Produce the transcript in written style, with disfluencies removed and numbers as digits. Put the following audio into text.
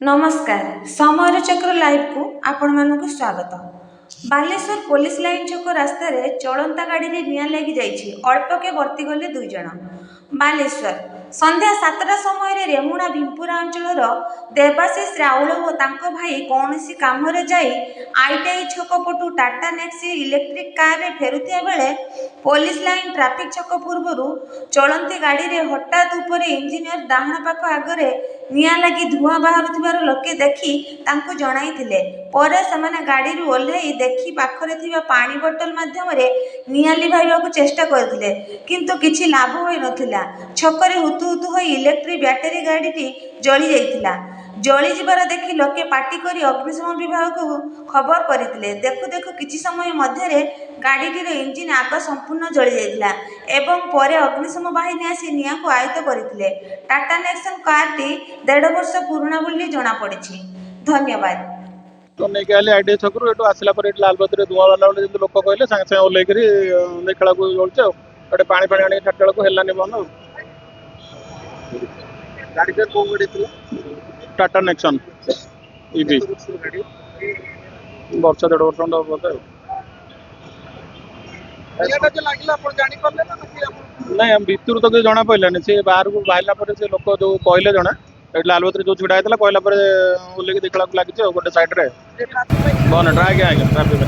नमस्कार समय चक्र लाइव को आपण मानक स्वागत। बालेश्वर पुलिस लाइन छक रास्त चलंता गाड़ी में निआं लगी जाइए। अल्पके वर्ती गले 2 जन। बालेश्वर संध्या 7टा समय रेमुणा भीमपुरा अंचल देवाशीष राउल और तांको भाई कौन काम जाई आईटीआई छक पटू टाटा नेक्सी इलेक्ट्रिक कार रे फेरुथिया बेले पुलिस लाइन ट्रैफिक छक पूर्वर चलती गाड़ी रे हठात ऊपर इंजीनियर डाहण पाख आगरे निआं लगी धुआं बाहर लोके देखि तांको जणाइथिले। परे सेमाने गाड़ी रु ओल्हेई देखि पाखरे थिबा पानी बोतल माध्यम रे निआं लिभाइबाकू चेष्टा करथिले, किंतु किछि लाभ होई नथिला। छकरे हुतु हुतु होई इलेक्ट्रिक बैटरी गाड़ी जली जाइथिला। जली जिबार देखि लोके पार्टी करी अग्निशम विभाग को खबर करथिले। देखु देखु किछि समय मध्यरे गाड़ीटीर इंजिन आग संपूर्ण जली जाइथिला एवं परे अग्निशम बाहिनी आसी निआं को आयत्त करथिले। टाटा नेक्सन कारटी 1.5 वर्ष पुराना बोली जना पड़िछि। धन्यवाद। तो नहीं कहले आईडी छकरू एटू आसला पर एट लाल बत्ती धुआं वाला बोले जंतु लोक कहले संगे संगे ओल्लै करी देखला को जोलचे एटे पानी पानी आनी छाटला को हेलानी बन गाड़ी के को गाड़ी थिला टाटा नेक्सन ईवी वर्ष 1.5 वर्ष अंडा बोलते एटा जे लागिला आपण जानि करले ना कि आपण नहीं हम भीतर तो जना पइलानी से बाहर को बाहला पर से लोक जो कहले जना लाल बत्ती जो छिड़ा होता कहला ओल्लै देखला लगी गोटे साइड रे ट्राए ट्राफिक